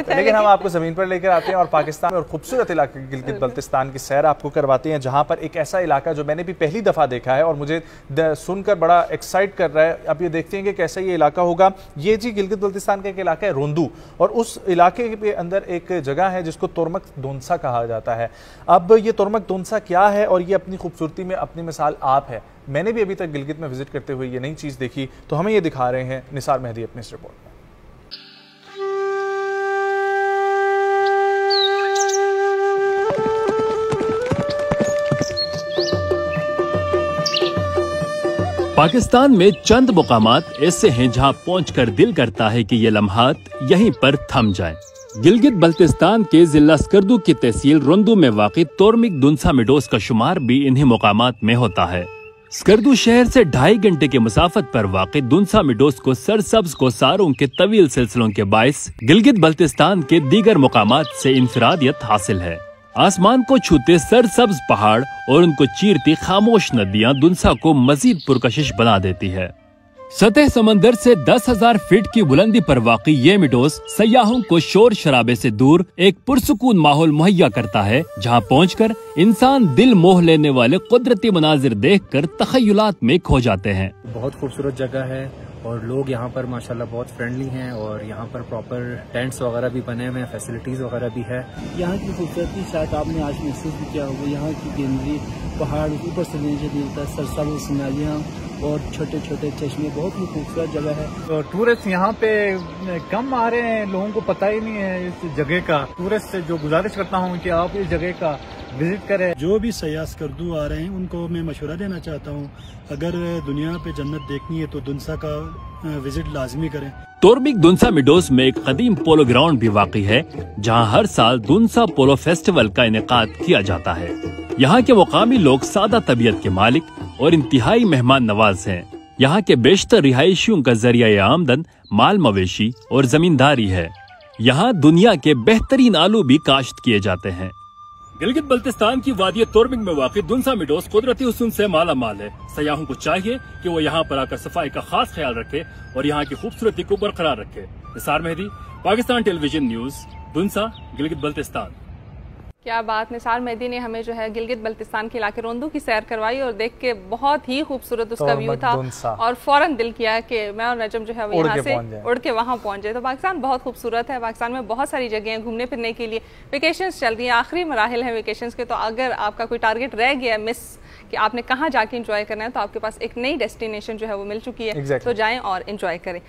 لیکن ہم آپ کو زمین پر لے کر آتے ہیں اور پاکستان میں اور خوبصورت علاقے گلگت بلتستان کی سیر آپ کو کرواتے ہیں، جہاں پر ایک ایسا علاقہ جو میں نے بھی پہلی دفعہ دیکھا ہے اور مجھے سن کر بڑا ایکسائٹ کر رہا ہے۔ اب یہ دیکھتے ہیں کہ کیسا یہ علاقہ ہوگا۔ یہ جی گلگت بلتستان کا ایک علاقہ ہے روندو، اور اس علاقے کے اندر ایک جگہ ہے جس کو تورمک دونسا کہا جاتا ہے۔ اب یہ تورمک دونسا کیا ہے اور یہ اپنی خوبصورتی میں اپنی مثال آپ ہے۔ میں نے بھی ابھی تک گلگت میں وزٹ کرتے ہوئے یہ نئی چیز دیکھی، تو ہمیں یہ دکھا رہے ہیں نثار مہدی اپنے اس رپورٹ میں۔ پاکستان میں چند مقامات ایسے ہیں جہاں پہنچ کر دل کرتا ہے کہ یہ لمحات یہیں پر تھم جائیں۔ گلگت بلتستان کے ضلع اسکردو کی تحصیل روندو میں واقع تورمک دونسا میڈوز کا شمار بھی انہی مقامات میں ہوتا ہے۔ اسکردو شہر سے 2.5 گھنٹے کی مسافت پر واقع دونسا میڈوز کو سرسبز کوساروں کے طویل سلسلوں کے باعث گلگت بلتستان کے دیگر مقامات سے انفرادیت حاصل ہے۔ آسمان کو چھوتے سرسبز پہاڑ اور ان کو چیرتی خاموش ندیاں دونسا کو مزید پرکشش بنا دیتی ہے۔ سطح سمندر سے 10,000 فٹ کی بلندی پر واقع یہ میڈوز سیاحوں کو شور شرابے سے دور ایک پرسکون ماحول مہیا کرتا ہے، جہاں پہنچ کر انسان دل موہ لینے والے قدرتی مناظر دیکھ کر تخیلات میں کھو جاتے ہیں۔ بہت خوبصورت جگہ ہے اور لوگ یہاں پر ماشاءاللہ بہت فرینڈلی ہیں، اور یہاں پر پراپر ٹینٹس وغیرہ بھی بنے ہوئے ہیں، فیسلٹیز وغیرہ بھی ہے۔ یہاں کی خوبصورتی شاید آپ نے آج محسوس بھی کیا ہوگا۔ یہاں کی گرینری، پہاڑ اوپر سے نیچے ملتا ہے، سرسبز نالیاں اور چھوٹے چھوٹے چشمے، بہت ہی خوبصورت جگہ ہے۔ تو ٹورسٹ یہاں پہ کم آ رہے ہیں، لوگوں کو پتہ ہی نہیں ہے اس جگہ کا۔ ٹورسٹ سے جو گزارش کرتا ہوں کہ آپ اس جگہ کا وزٹ کریں۔ جو بھی سیاح اسکردو آ رہے ہیں ان کو میں مشورہ دینا چاہتا ہوں، اگر دنیا پہ جنت دیکھنی ہے تو دونسا کا وزٹ لازمی کریں۔ تورمک دونسا میڈوز میں ایک قدیم پولو گراؤنڈ بھی واقع ہے، جہاں ہر سال دونسا پولو فیسٹیول کا انعقاد کیا جاتا ہے۔ یہاں کے مقامی لوگ سادہ طبیعت کے مالک اور انتہائی مہمان نواز ہیں۔ یہاں کے بیشتر رہائشیوں کا ذریعہ آمدن مال مویشی اور زمینداری ہے۔ یہاں دنیا کے بہترین آلو بھی کاشت کیے جاتے ہیں۔ گلگت بلتستان کی وادی تورمک میں واقع دونسا میڈوز قدرتی حسن سے مالا مال ہے۔ سیاحوں کو چاہیے کہ وہ یہاں پر آ کر صفائی کا خاص خیال رکھے اور یہاں کی خوبصورتی کو برقرار رکھے۔ نثار مہدی، پاکستان ٹیلی ویژن نیوز، دونسا، گلگت بلتستان۔ کیا بات، نثار مہدی نے ہمیں جو ہے گلگت بلتستان کے علاقے روندو کی سیر کروائی اور دیکھ کے بہت ہی خوبصورت اس کا ویو تھا، اور فوراً دل کیا کہ میں اور نجم جو ہے وہ یہاں سے اڑ کے وہاں پہنچ جائے۔ تو پاکستان بہت خوبصورت ہے، پاکستان میں بہت ساری جگہیں ہیں گھومنے پھرنے کے لیے۔ ویکیشنز چل رہی ہیں، آخری مراحل ہیں ویکیشنز کے، تو اگر آپ کا کوئی ٹارگٹ رہ گیا مس کہ آپ نے کہاں جا کے انجوائے کرنا ہے، تو آپ کے پاس ایک نئی ڈیسٹینیشن جو ہے وہ مل چکی ہے، تو جائیں اور انجوائے کریں۔